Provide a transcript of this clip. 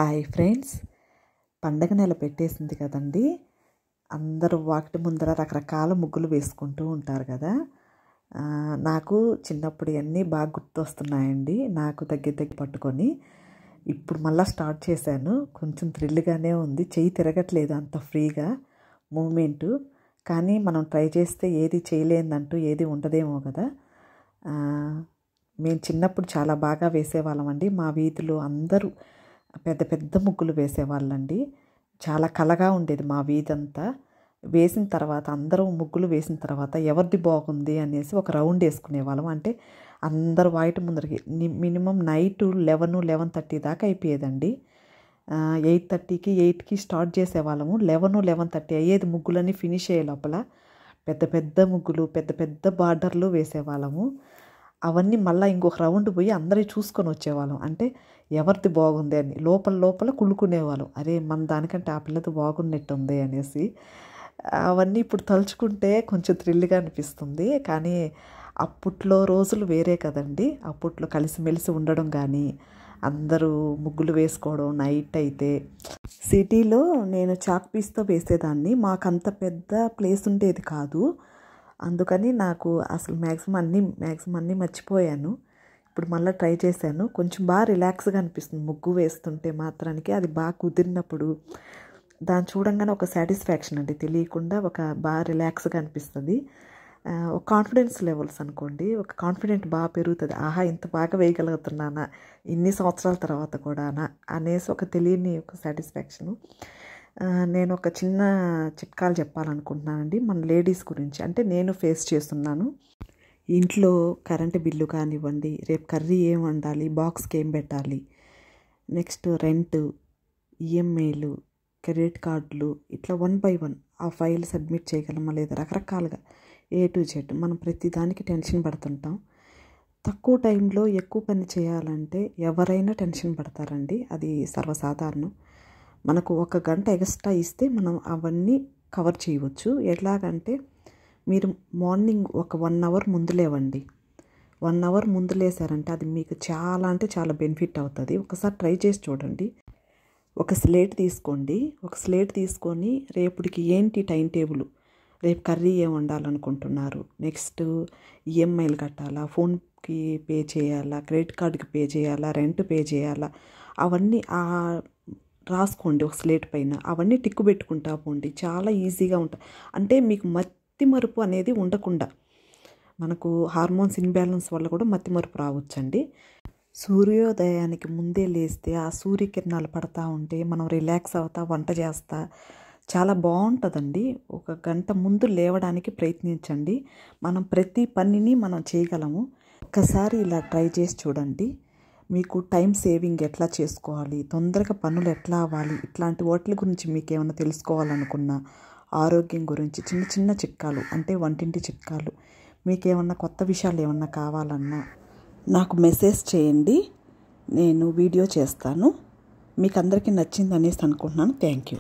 Hi friends, పండగ నెల పెట్టేసింది కదండి. అందరూ వాకిటి ముందర రకరకాల ముగ్గులు వేసుకుంటూ ఉంటారు కదా. నాకు చిన్నప్పుడు అన్నీ బాగా గుర్తొస్తున్నాయండి. నాకు దగ్గర పట్టుకొని ఇప్పుడు మళ్ళీ స్టార్ట్ చేశాను. కొంచెం థ్రిల్గానే ఉంది, చెయ్యి తిరగట్లేదు అంత ఫ్రీగా మూమెంటు. కానీ మనం ట్రై చేస్తే ఏది చేయలేదంటూ ఏది ఉండదేమో కదా. మేము చిన్నప్పుడు చాలా బాగా వేసేవాళ్ళం అండి. మా వీధిలో అందరూ పెద్ద పెద్ద ముగ్గులు వేసేవాళ్ళండి. చాలా కళగా ఉండేది మా వీధంతా. వేసిన తర్వాత అందరూ ముగ్గులు వేసిన తర్వాత ఎవరిది బాగుంది అనేసి ఒక రౌండ్ వేసుకునేవాళ్ళం. అంటే అందరూ వాయిట ముందరికి మినిమం నైట్ 11-11:30 దాకా అయిపోయేదండి. 8:30కి 8కి స్టార్ట్ చేసేవాళ్ళము. 11-11:30 అయ్యేది ముగ్గులన్నీ ఫినిష్ అయ్యే లోపల. పెద్ద పెద్ద ముగ్గులు, పెద్ద పెద్ద బార్డర్లు వేసేవాళ్ళము. అవన్నీ మళ్ళీ ఇంకొక రౌండ్ పోయి అందరూ చూసుకొని వచ్చేవాళ్ళం. అంటే ఎవరిది బాగుంది అని లోపల కుళ్ళుకునేవాళ్ళం. అరే, మన దానికంటే ఆ పిల్లది బాగున్నట్టుంది అనేసి. అవన్నీ ఇప్పుడు తలుచుకుంటే కొంచెం థ్రిల్గా అనిపిస్తుంది. కానీ అప్పట్లో రోజులు వేరే కదండి. అప్పట్లో కలిసిమెలిసి ఉండడం కానీ, అందరూ ముగ్గులు వేసుకోవడం నైట్ అయితే. సిటీలో నేను చాక్ పీస్తో వేసేదాన్ని. మాకంత పెద్ద ప్లేస్ ఉండేది కాదు. అందుకని నాకు అసలు మ్యాక్సిమం అన్నీ మర్చిపోయాను. ఇప్పుడు మళ్ళీ ట్రై చేశాను. కొంచెం బాగా రిలాక్స్గా అనిపిస్తుంది ముగ్గు వేస్తుంటే మాత్రానికి. అది బాగా కుదిరినప్పుడు దాన్ని చూడంగానే ఒక సాటిస్ఫాక్షన్ అండి, తెలియకుండా ఒక బాగా రిలాక్స్గా అనిపిస్తుంది. ఒక కాన్ఫిడెన్స్ లెవెల్స్ అనుకోండి, ఒక కాన్ఫిడెంట్ బాగా పెరుగుతుంది. ఆహా, ఇంత బాగా వేయగలుగుతున్నానా ఇన్ని సంవత్సరాల తర్వాత కూడానా అనేసి ఒక తెలియని ఒక సాటిస్ఫాక్షను. నేను ఒక చిన్న చిట్కాలు చెప్పాలనుకుంటున్నానండి మన లేడీస్ గురించి. అంటే నేను ఫేస్ చేస్తున్నాను. ఇంట్లో కరెంటు బిల్లు కానివ్వండి, రేపు కర్రీ ఏం వండాలి, బాక్స్కి ఏం పెట్టాలి, నెక్స్ట్ రెంట్, ఈఎంఐలు, క్రెడిట్ కార్డులు, ఇట్లా 1 by 1 ఆ ఫైల్ సబ్మిట్ చేయగలమా లేదా, రకరకాలుగా A to Z మనం ప్రతి దానికి టెన్షన్ పడుతుంటాం. తక్కువ టైంలో ఎక్కువ పని చేయాలంటే ఎవరైనా టెన్షన్ పడతారండి. అది సర్వసాధారణం. మనకు 1 గంట ఎక్స్ట్రా ఇస్తే మనం అవన్నీ కవర్ చేయవచ్చు. ఎలాగంటే మీరు మార్నింగ్ ఒక 1 hour ముందు లేవండి. 1 hour ముందు లేసారంటే అది మీకు చాలా అంటే చాలా బెనిఫిట్ అవుతుంది. ఒకసారి ట్రై చేసి చూడండి. ఒక స్లేట్ తీసుకోండి. ఒక స్లేట్ తీసుకొని రేపటికి ఏంటి టైం టేబుల్, రేపు కర్రీ ఏం వండాలనుకుంటున్నారు, నెక్స్ట్ ఈఎంఐలు కట్టాలా, ఫోన్కి పే చేయాలా, క్రెడిట్ కార్డుకి పే చేయాలా, రెంట్ పే చేయాలా, అవన్నీ రాసుకోండి ఒక స్లేట్ పైన. అవన్నీ టిక్కు పెట్టుకుంటా పోండి. చాలా ఈజీగా ఉంటుంది. అంటే మీకు మత్తి మరుపు అనేది ఉండకుండా, మనకు హార్మోన్స్ ఇన్బ్యాలెన్స్ వల్ల కూడా మత్తి మరుపు రావచ్చండి. సూర్యోదయానికి ముందే లేస్తే ఆ సూర్యకిరణాలు పడతా ఉంటే మనం రిలాక్స్ అవుతా వంట చేస్తా చాలా బాగుంటుందండి. 1 గంట ముందు లేవడానికి ప్రయత్నించండి. మనం ప్రతి పనిని మనం చేయగలము. ఒక్కసారి ఇలా ట్రై చేసి చూడండి. మీకు టైం సేవింగ్ ఎట్లా చేసుకోవాలి, తొందరగా పనులు ఎట్లా అవ్వాలి, ఇట్లాంటి వాటి గురించి మీకు ఏమైనా తెలుసుకోవాలనుకున్నా, ఆరోగ్యం గురించి చిన్న చిన్న చిట్కాలు అంటే వంటింటి చిట్కాలు, మీకు ఏమన్నా కొత్త విషయాలు ఏమన్నా కావాలన్నా నాకు మెసేజ్ చేయండి. నేను వీడియో చేస్తాను. మీకు అందరికీ నచ్చింది అనేసి అనుకుంటున్నాను. Thank you.